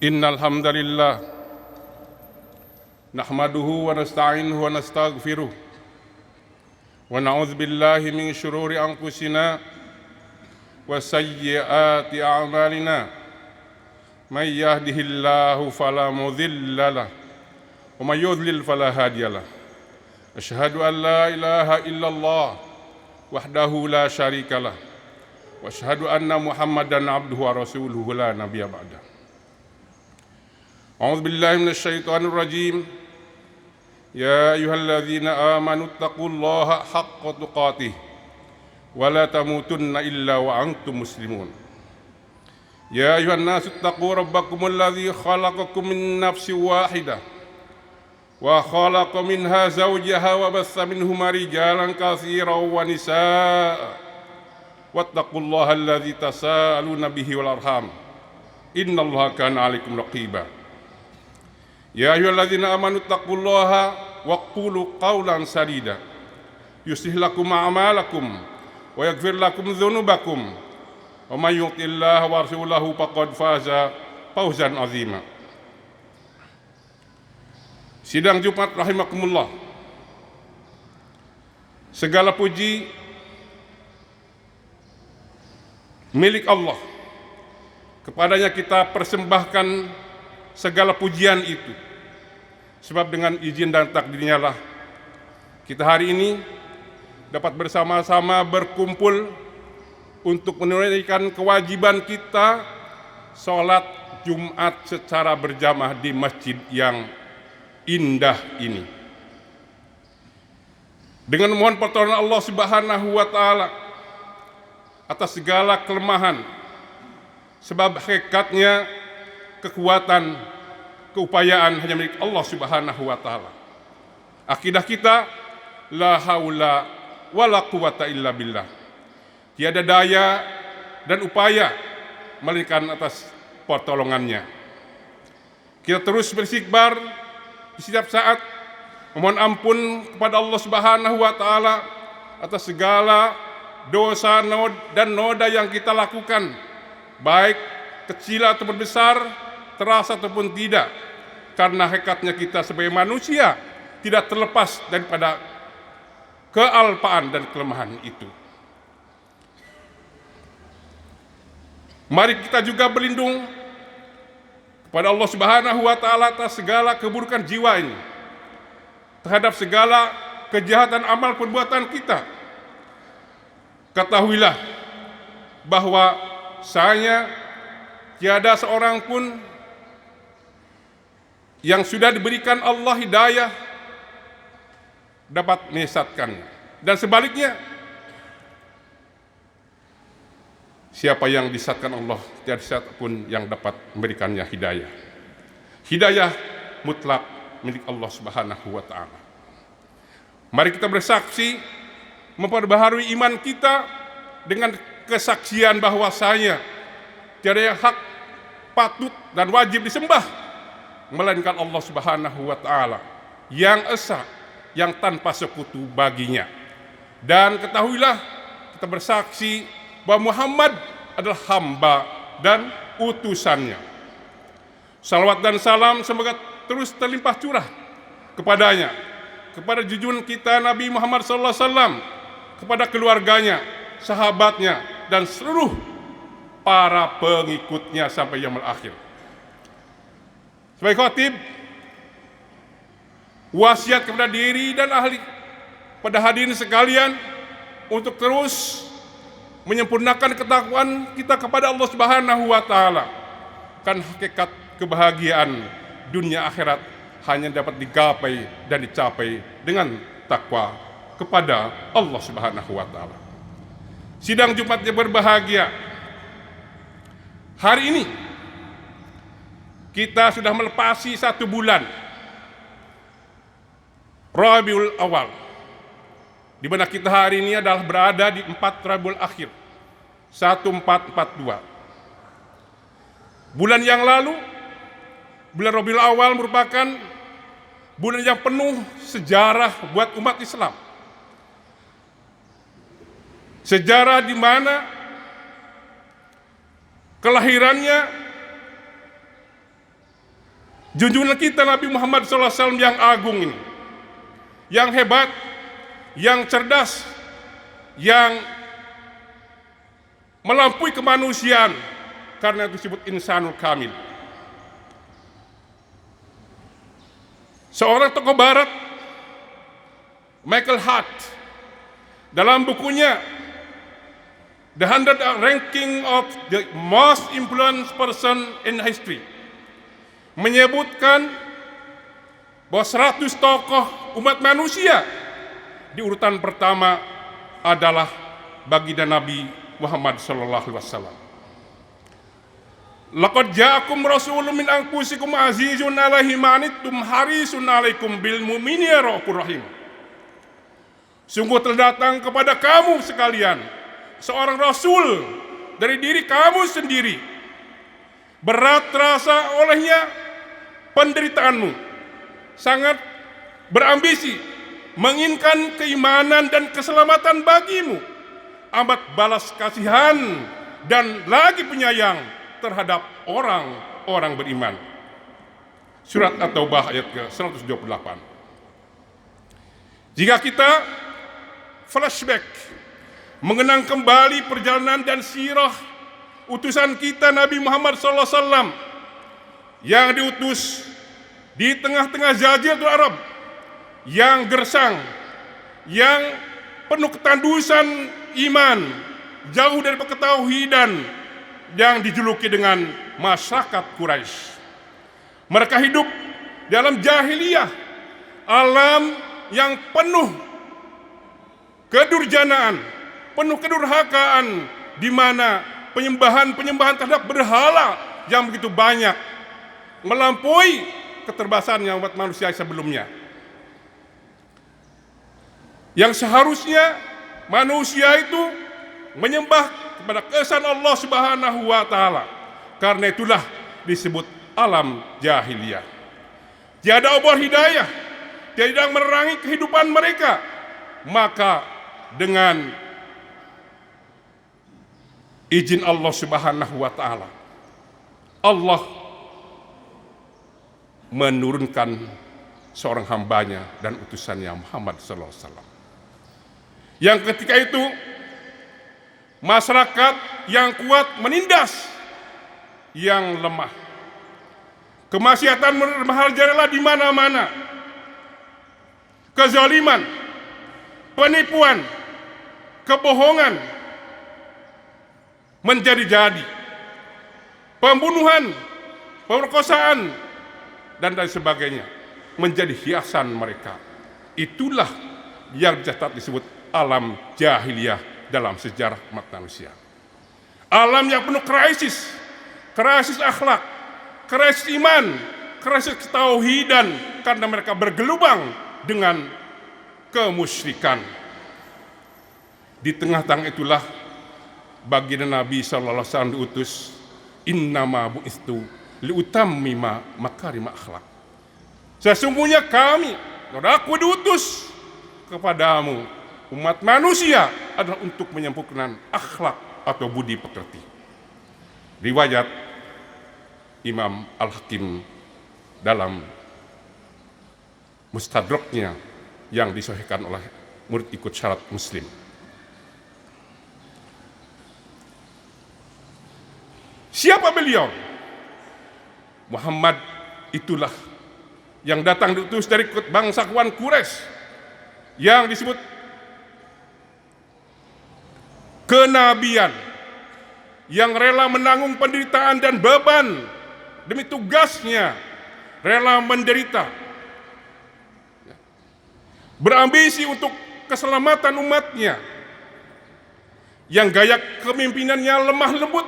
Innal hamdalillah nahmaduhu wa nasta'inuhu wa nastaghfiruh wa na'udzu billahi min shururi anfusina wa sayyiati a'malina may yahdihillahu fala mudilla lahu wa may yudlil fala hadiya lahu. Asyhadu an la ilaha illallah wahdahu la syarika lah wa asyhadu anna Muhammadan abduhu wa rasuluhu la nabiyya ba'dah. A'udzu billahi minasyaitonir rajim. Ya ayyuhalladzina amanu taqullaha haqqa tuqatih wa la tamutunna illa wa antum muslimun. Ya ayyuhan nasu taqu rabbakumul ladzi khalaqakum min nafsin wahidah wa khalaqa minha zawjaha wa bassa minhuma rijalan katsiran wa nisaa. Wattaqullaha alladzi tasaaluna bihi wal arham. Innallaha kana 'alaikum raqiba. Ya ayyuhalladzina amanu taqullaha wa qulu qawlan sadida yuslih lakum a'malakum wa yaghfir lakum dzunubakum wa may yuti'illaha wa rasulahu faqad faza fawzan 'azima. Sidang Jumat rahimakumullah. Segala puji milik Allah. Kepadanya kita persembahkan segala pujian itu, sebab dengan izin dan takdirnya lah kita hari ini dapat bersama-sama berkumpul untuk menunaikan kewajiban kita sholat Jumat secara berjamaah di masjid yang indah ini. Dengan mohon pertolongan Allah Subhanahu wa Ta'ala atas segala kelemahan, sebab hakikatnya kekuatan, keupayaan hanya milik Allah Subhanahu wa Ta'ala. Akidah kita la haula wala quwata illa billah. Tiada daya dan upaya melainkan atas pertolongannya. Kita terus beristikbar di setiap saat memohon ampun kepada Allah Subhanahu wa Ta'ala atas segala dosa dan noda yang kita lakukan, baik kecil ataupun besar, terasa ataupun tidak, karena hakikatnya kita sebagai manusia tidak terlepas daripada kealpaan dan kelemahan itu. Mari kita juga berlindung kepada Allah Subhanahu wa Ta'ala atas segala keburukan jiwa ini, terhadap segala kejahatan amal perbuatan kita. Ketahuilah bahwa saya tiada seorang pun yang sudah diberikan Allah hidayah dapat menyesatkannya, dan sebaliknya siapa yang disesatkan Allah tiada satu pun yang dapat memberikannya hidayah. Hidayah mutlak milik Allah Subhanahu wa Ta'ala. Mari kita bersaksi memperbaharui iman kita dengan kesaksian bahwasanya tiada yang hak, patut dan wajib disembah melainkan Allah Subhanahu wa Ta'ala yang esa, yang tanpa sekutu baginya. Dan ketahuilah kita bersaksi bahwa Muhammad adalah hamba dan utusannya. Salawat dan salam semoga terus terlimpah curah kepadanya, kepada junjungan kita Nabi Muhammad SAW, kepada keluarganya, sahabatnya, dan seluruh para pengikutnya sampai yaumul akhir. Sebagai khatib, wasiat kepada diri dan ahli pada hadirin sekalian untuk terus menyempurnakan ketakwaan kita kepada Allah Subhanahu wa Ta'ala. Kan hakikat kebahagiaan dunia akhirat hanya dapat digapai dan dicapai dengan takwa kepada Allah Subhanahu wa Ta'ala. Sidang Jumat yang berbahagia, hari ini kita sudah melepasi 1 bulan Rabiul Awal, di mana kita hari ini adalah berada di 4 Rabiul Akhir 1442. Bulan yang lalu, bulan Rabiul Awal merupakan bulan yang penuh sejarah buat umat Islam. Sejarah di mana kelahirannya Junjungan kita Nabi Muhammad SAW yang agung ini, yang hebat, yang cerdas, yang melampaui kemanusiaan, karena itu disebut insanul kamil. Seorang tokoh barat, Michael Hart, dalam bukunya The 100 Ranking of the Most Influential Person in History, menyebutkan bahwa 100 tokoh umat manusia di urutan pertama adalah baginda Nabi Muhammad sallallahu alaihi wasallam. Laqad ja'akum rasulun min anfusikum azizun 'alaihi ma anittum harisun 'alaikum bil mu'minina raufur rahim. Sungguh telah datang kepada kamu sekalian seorang rasul dari diri kamu sendiri. Berat terasa olehnya penderitaanmu, sangat berambisi menginginkan keimanan dan keselamatan bagimu, amat balas kasihan dan lagi penyayang terhadap orang-orang beriman. Surat At-Taubah ayat ke-128. Jika kita flashback, mengenang kembali perjalanan dan sirah utusan kita Nabi Muhammad SAW yang diutus di tengah-tengah Jaziratul Arab yang gersang, yang penuh ketandusan iman, jauh dari ketauhidan, yang dijuluki dengan masyarakat Quraisy. Mereka hidup dalam jahiliyah, alam yang penuh kedurjanaan, penuh kedurhakaan, di mana penyembahan terhadap berhala yang begitu banyak, melampaui keterbatasan yang umat manusia sebelumnya. Yang seharusnya manusia itu menyembah kepada keesaan Allah Subhanahu wa taala. Karena itulah disebut alam jahiliyah. Tiada obor hidayah, tidak menerangi kehidupan mereka. Maka dengan izin Allah Subhanahu wa taala, Allah menurunkan seorang hambanya dan utusannya Muhammad sallallahu alaihi wasallam. Yang ketika itu masyarakat yang kuat menindas yang lemah. Kemaksiatan merajalela di mana-mana. Kezaliman, penipuan, kebohongan menjadi-jadi. Pembunuhan, pemerkosaan, dan lain sebagainya menjadi hiasan mereka. Itulah yang dicatat disebut alam jahiliyah dalam sejarah umat manusia. Alam yang penuh krisis akhlak, krisis iman, krisis tauhidan, karena mereka bergelubang dengan kemusyrikan. Di tengah-tengah itulah baginda Nabi sallallahu alaihi wasallam diutus, innama bu'istu liutammima makarim akhlak. Sesungguhnya aku diutus kepadamu umat manusia adalah untuk menyempurnakan akhlak atau budi pekerti. Riwayat Imam Al-Hakim dalam Mustadraknya yang disahihkan oleh murid ikut syarat Muslim. Siapa beliau? Muhammad itulah yang datang diutus dari bangsawan Quraisy yang disebut kenabian, yang rela menanggung penderitaan dan beban demi tugasnya, rela menderita, berambisi untuk keselamatan umatnya, yang gaya kemimpinannya lemah lembut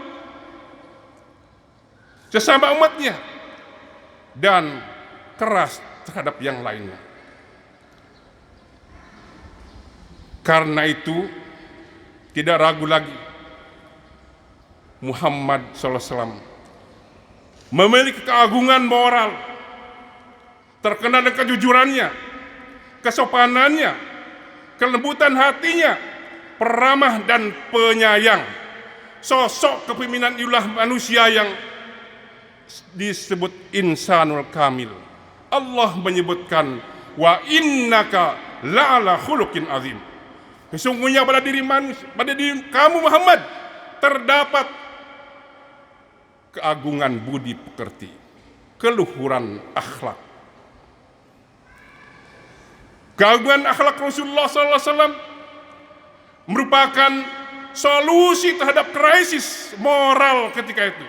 sesama umatnya dan keras terhadap yang lainnya. Karena itu tidak ragu lagi, Muhammad SAW memiliki keagungan moral, terkenal dengan kejujurannya, kesopanannya, kelembutan hatinya, peramah dan penyayang. Sosok kepemimpinan itulah manusia yang disebut insanul kamil. Allah menyebutkan wa innaka la'ala khuluqin azim. Sesungguhnya pada diri kamu Muhammad terdapat keagungan budi pekerti, keluhuran akhlak. Keagungan akhlak Rasulullah SAW merupakan solusi terhadap krisis moral ketika itu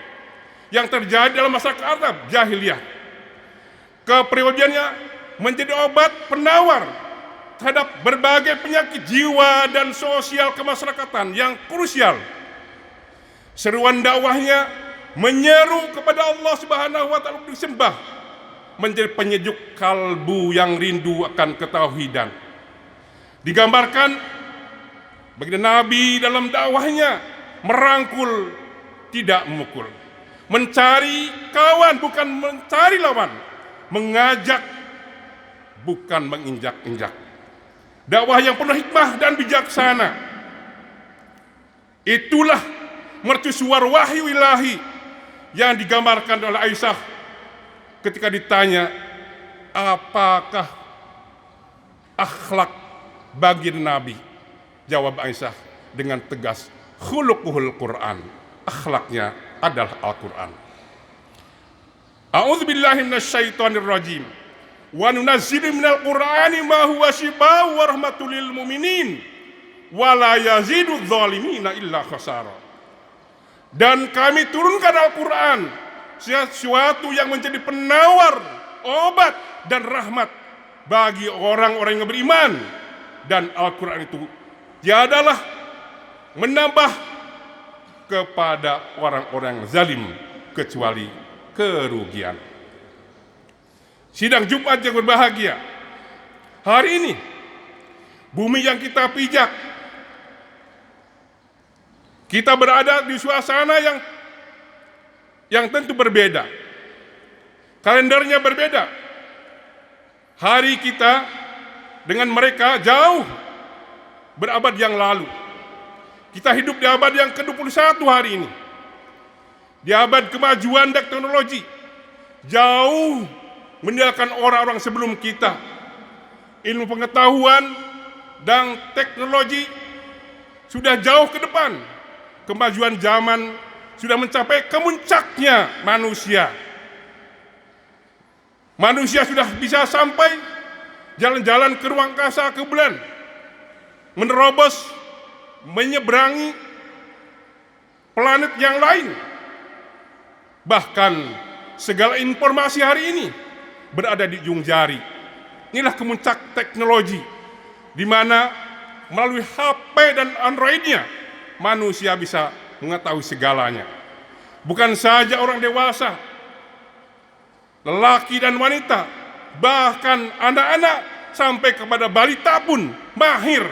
yang terjadi dalam masyarakat Arab jahiliyah. Kepribadiannya menjadi obat penawar terhadap berbagai penyakit jiwa dan sosial kemasyarakatan yang krusial. Seruan dakwahnya menyeru kepada Allah Subhanahu wa taala disembah, menjadi penyejuk kalbu yang rindu akan ketauhidan. Digambarkan baginda Nabi dalam dakwahnya merangkul, tidak memukul, mencari kawan bukan mencari lawan, mengajak bukan menginjak-injak. Dakwah yang penuh hikmah dan bijaksana. Itulah mercusuar wahyu ilahi yang digambarkan oleh Aisyah ketika ditanya apakah akhlak bagi Nabi. Jawab Aisyah dengan tegas, khuluquhul Quran, akhlaknya adalah Al-Quran. A'udzubillahi minasyaitonir rajim. Wa nunazzilu minal Qur'ani ma huwa syifaa'un wa rahmatul lil mu'minin wa la yazidudz zalimina illa khasara. Dan kami turunkan Al-Quran, sesuatu yang menjadi penawar, obat dan rahmat bagi orang-orang yang beriman. Dan Al-Quran itu tiadalah menambah kepada orang-orang zalim kecuali kerugian. Sidang Jumat yang berbahagia, hari ini bumi yang kita pijak, kita berada di suasana yang tentu berbeda. Kalendernya berbeda. Hari kita dengan mereka jauh berabad yang lalu. Kita hidup di abad yang ke-21 hari ini. Di abad kemajuan teknologi, jauh meninggalkan orang-orang sebelum kita. Ilmu pengetahuan dan teknologi sudah jauh ke depan. Kemajuan zaman sudah mencapai kemuncaknya manusia. Manusia sudah bisa sampai jalan-jalan ke ruang angkasa, ke bulan, menerobos, menyeberangi planet yang lain. Bahkan segala informasi hari ini berada di ujung jari. Inilah kemuncak teknologi, di mana melalui HP dan Androidnya manusia bisa mengetahui segalanya. Bukan saja orang dewasa, lelaki dan wanita, bahkan anak-anak sampai kepada balita pun mahir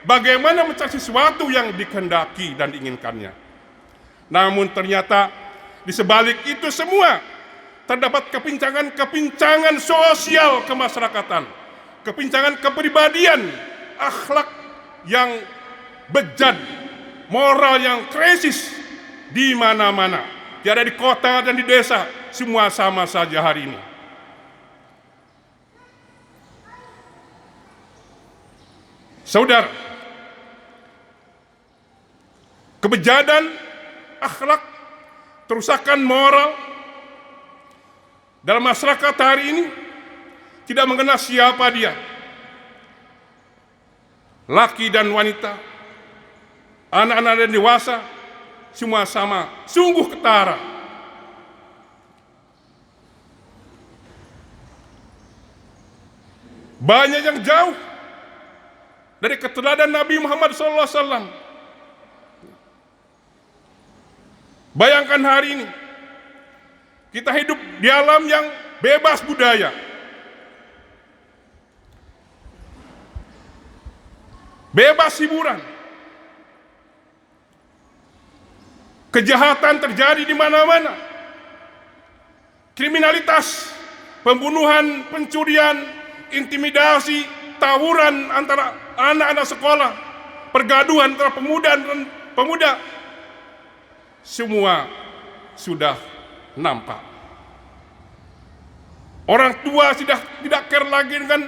bagaimana mencari sesuatu yang dikehendaki dan diinginkannya. Namun ternyata di sebalik itu semua terdapat kepincangan-kepincangan sosial kemasyarakatan, kepincangan kepribadian, akhlak yang bejat, moral yang krisis di mana-mana. Tiada di kota dan di desa, semua sama saja hari ini. Saudara, kebejadan akhlak, kerusakan moral dalam masyarakat hari ini tidak mengenal siapa dia. Laki dan wanita, anak-anak dan dewasa, semua sama, sungguh ketara. Banyak yang jauh dari keteladanan Nabi Muhammad SAW. Bayangkan hari ini kita hidup di alam yang bebas budaya, bebas hiburan, kejahatan terjadi di mana-mana, kriminalitas, pembunuhan, pencurian, intimidasi, tawuran antara anak-anak sekolah, pergaduhan antara pemuda dan pemuda, semua sudah nampak. Orang tua sudah tidak care lagi dengan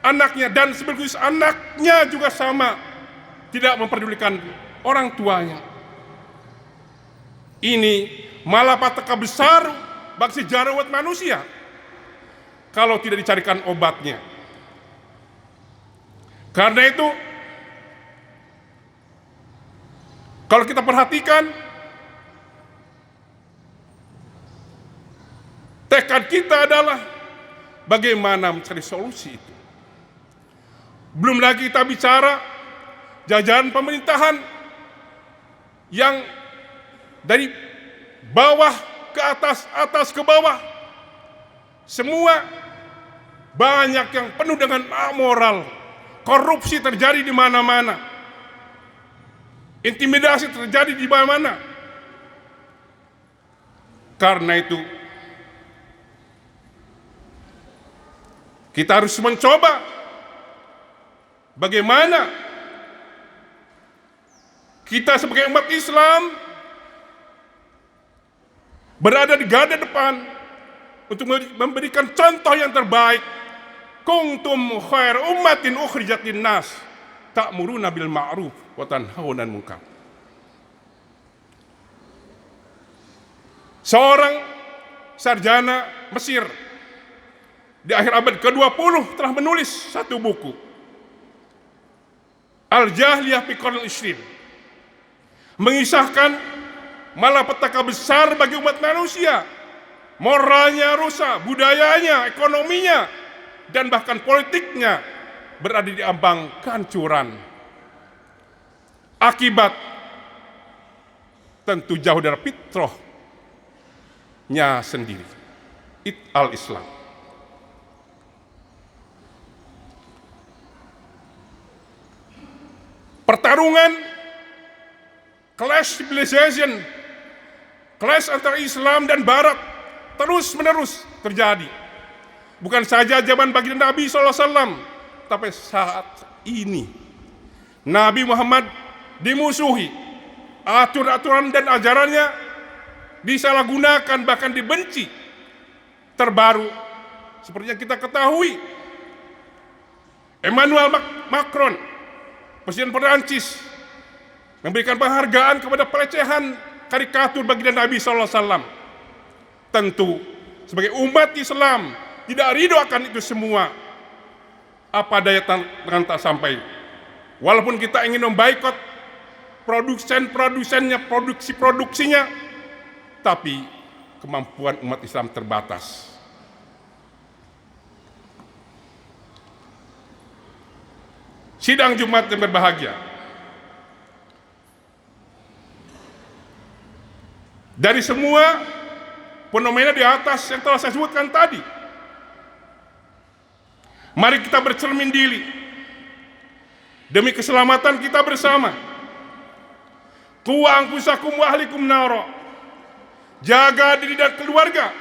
anaknya, dan sekaligus anaknya juga sama, tidak memperdulikan orang tuanya. Ini malapetaka besar bagi sejarah umat manusia kalau tidak dicarikan obatnya. Karena itu, kalau kita perhatikan, tekad kita adalah bagaimana mencari solusi itu. Belum lagi kita bicara jajaran pemerintahan yang dari bawah ke atas, atas ke bawah, semua banyak yang penuh dengan amoral, korupsi terjadi di mana-mana, intimidasi terjadi di mana-mana. Karena itu, kita harus mencoba bagaimana kita sebagai umat Islam berada di garda depan untuk memberikan contoh yang terbaik. Kuntum khair ummatin ukhrijat linnas ta'muruna bil ma'ruf wa tanhauna 'anil munkar. Seorang sarjana Mesir di akhir abad ke-20 telah menulis satu buku, Al-Jahliyah fi Qarnil Ishrin, mengisahkan malapetaka besar bagi umat manusia. Moralnya rusak, budayanya, ekonominya, dan bahkan politiknya berada di ambang kehancuran. Akibat tentu jauh dari fitrahnya sendiri, al-Islam. Pertarungan clash civilization, clash antara Islam dan Barat terus-menerus terjadi. Bukan saja zaman baginda Nabi SAW, tapi saat ini Nabi Muhammad dimusuhi, aturan-aturan dan ajarannya disalahgunakan, bahkan dibenci. Terbaru, seperti yang kita ketahui, Emmanuel Macron, Presiden Perancis, memberikan penghargaan kepada pelecehan karikatur baginda Nabi SAW. Tentu sebagai umat Islam tidak ridho akan itu semua. Apa daya tangan tak sampai. Walaupun kita ingin memboikot produsen-produsennya, produksinya, tapi kemampuan umat Islam terbatas. Sidang Jumat yang berbahagia, dari semua fenomena di atas yang telah saya sebutkan tadi, mari kita bercermin diri demi keselamatan kita bersama. Qu anfusakum wa ahlikum nara. Jaga diri dan keluarga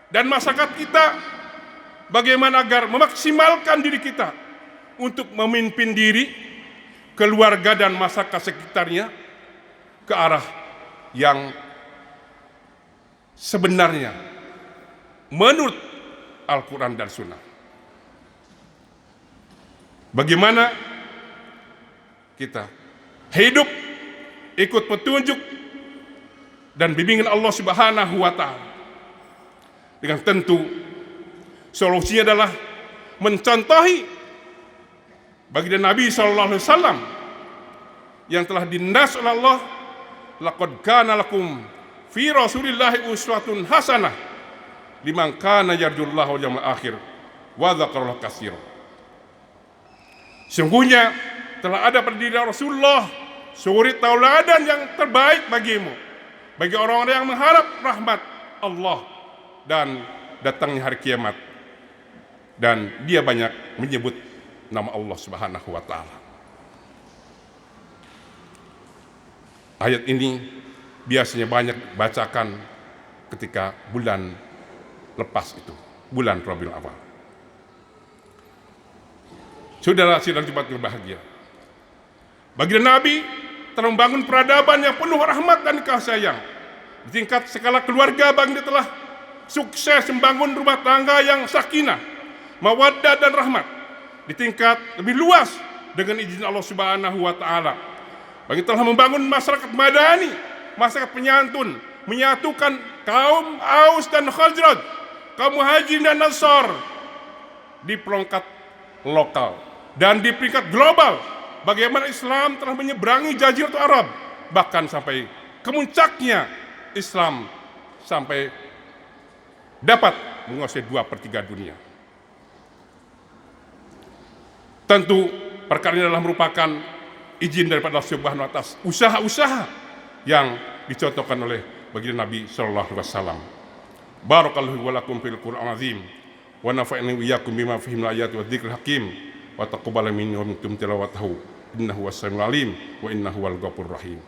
dan masyarakat kita, bagaimana agar memaksimalkan diri kita untuk memimpin diri, keluarga dan masyarakat sekitarnya ke arah yang sebenarnya menurut Al-Quran dan Sunnah. Bagaimana kita hidup ikut petunjuk dan bimbingan Allah Subhanahu wa Ta'ala. Dengan tentu solusinya adalah mencontohi baginda Nabi SAW yang telah dinas oleh Allah, laqad kana lakum fi Rasulillahi uswatun hasanah liman kana yarjullaha wal yawmal akhir wa dzakarallaha katsiran. Sungguhnya telah ada pada diri Rasulullah suri tauladan yang terbaik bagimu, bagi orang-orang yang mengharap rahmat Allah dan datangnya hari kiamat, dan dia banyak menyebut nama Allah Subhanahu wa Ta'ala. Ayat ini biasanya banyak bacakan ketika bulan lepas itu, bulan Rabiul Awal. Saudara sidang Jumat berbahagia, baginda Nabi telah membangun peradaban yang penuh rahmat dan kasih sayang. Di tingkat skala keluarga, baginda telah sukses membangun rumah tangga yang sakinah, mawaddah dan rahmat di tingkat lebih luas dengan izin Allah Subhanahu wa taala. Bagi telah membangun masyarakat madani, masyarakat penyantun, menyatukan kaum Aus dan Khazraj, kaum Muhajirin dan Ansar di perangkat lokal dan di peringkat global. Bagaimana Islam telah menyeberangi Jaziratul Arab, bahkan sampai kemuncaknya Islam sampai dapat menguasai 2/3 dunia. Tentu perkara ini adalah merupakan izin daripada Allah Subhanahu wa taala, usaha-usaha yang dicontohkan oleh baginda Nabi sallallahu alaihi wasallam. Barakallahu wa lakum fil Qur'an azim wa nafa'ani wa iyyakum bima fihi min ayati wa dzikril hakim wa taqabbal minni wa minkum tilawatahu innahu was-sami'ul alim wa innahu wal ghafurur rahim.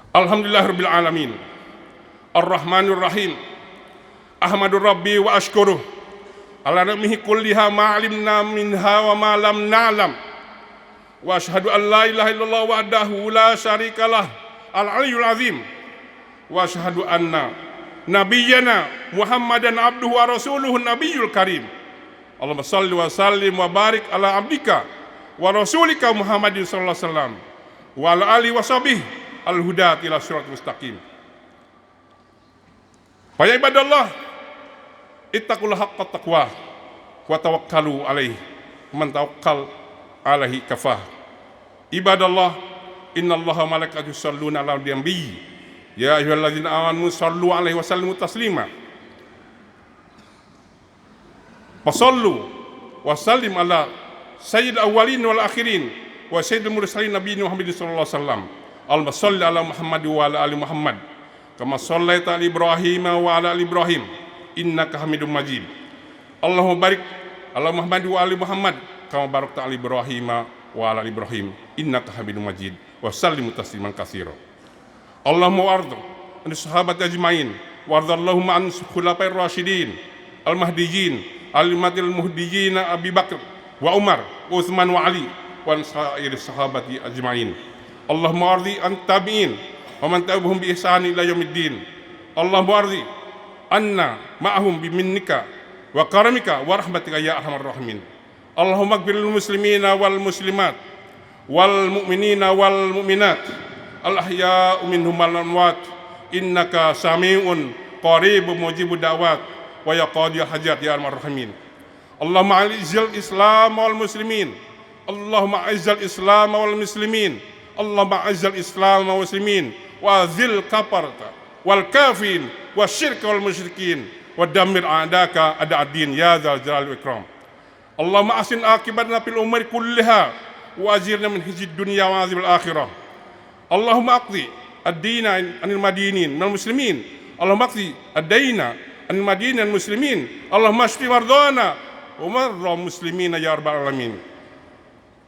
Alhamdulillahirabbil alamin. Ar-Rahmanir Rahim. Ahmadur Rabbi wa ashkuruh ala ni'amihi kulliha ma 'alimna minha wa ma lam na'lam. Wa asyhadu an la ilaha illallah wahdahu la syarikalah al-'aliyyul 'azim. Wa asyhadu anna nabiyyana Muhammadan abduhu wa rasuluhu nabiyyul karim. Allahumma shalli wa sallim wa barik ala abdika wa rasulika Muhammadin sallallahu alaihi wasallam wa ala alihi wa sahbihi al-huda ila siratal mustaqim. Fa ya ibadallah, ittaqullaha haqqa taqwa wa tawakkalu alaihi, man tawakkal alaihi kafah. Ibadallah, innallaha wa malaikatahu yusholluna 'alan nabi, ya ayyuhalladzina amanu shallu alaihi wa sallimu taslima. Fasallu wa sallim ala sayyidil awwalin wal akhirin wa sayyidil mursalin nabiyina Muhammadin sallallahu alaihi wasallam. Allahumma shalli ala Muhammad wa ala ali Muhammad kama shallaita ala Ibrahim wa ala ali Ibrahim innaka Hamidum Majid. Allahumma barik ala Muhammad wa ali Muhammad kama barakta ala Ibrahim wa ala ali Ibrahim innaka Hamidum Majid wa sallimu tasliman katsira. Allahumma warḍ an sahabati ajmain warḍallahumma an khulafair rasyidin al-mahdiyyin al-matil muhdiyyin Abi Bakr wa Umar wa Utsman wa Ali wa sa'ir sahabati ajmain. Allahumma warḍi an tabi'in wa man tabi'ahum bi ihsan ila yaumiddin. Allahumma warḍi anna ma'ahum bi minnika wa karamika wa rahmatika ya arhamar rahimin. Allahumma ighfir lil muslimina wal muslimat wal mu'minina wal mu'minat al ahya'u minhum wal amwat innaka sami'un qaribun mujibud da'wat wa ya qadiyal hajat ya arhamar rahimin. Allahumma a'izzal islam wal muslimin. Allahumma a'izzal islam wal muslimin. Allahumma a'izzal islam wal muslimin wa zil kafarata wal kafirin wa syirka wal musyrikin wa dammir a'daka a'da'ad-din ya dzal jalali wal ikram. Allahumma ahsin aqibatana fil umuri kulliha wa ajirna min khizyid dunya wa azabil akhirah. Allahumma aqdi ad-dina anil madinin minal muslimin. Allahumma aqdi ad-dina anil madinin minal muslimin. Allahumma shfi mardana wa marra muslimina ya rabbal alamin.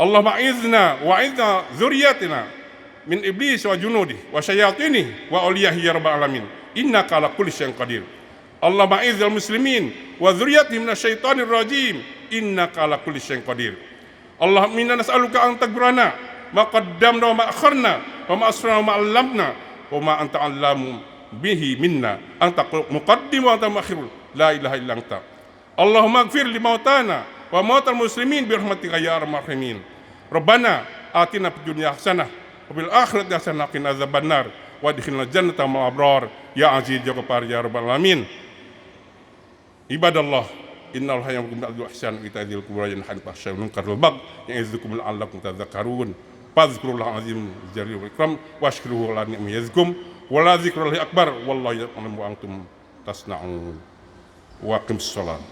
Allahumma a'idhna wa a'idha dzurriyyatina min iblis wa junudi wa syayatini wa awliyahi ya rabbal alamin innaka ala kulli syai'in qadir. Allahumma a'idhal muslimin wa dzurriyyatihim minasyaitonir rajim innaka ala kulli syai'in qadir. Allahumma inna nas'aluka an taghfirana ma qaddamna wa ma akharna wa ma asrarna wa ma 'allamna wa ma anta 'allamu bihi minna anta muqaddim wa anta muakhir la ilaha illa anta. Allahumma ighfir li mautana wa mautal muslimin bi rahmatika ya arhamar rahimin. Rabbana atina fid dunya hasanah wa fil akhirati hasanah wa qina adzabannar wa adkhilna jannata ma'al abrar ya aziz ya ghaffar ya rabbal alamin. Ibadallah, innal hayya bil adli wal ihsan wa ita'il qurba wa yanha 'anil fahsya'i wal munkari wal baghi ya'izukum la'allakum tadhakkarun. Fadhkurullaha azim jalil wal ikram washkuruhu ala ni'amihi yazkum wa la dzikrullahi akbar wallahu ya'lamu wa antum tasna'un. Wa aqimus shalah.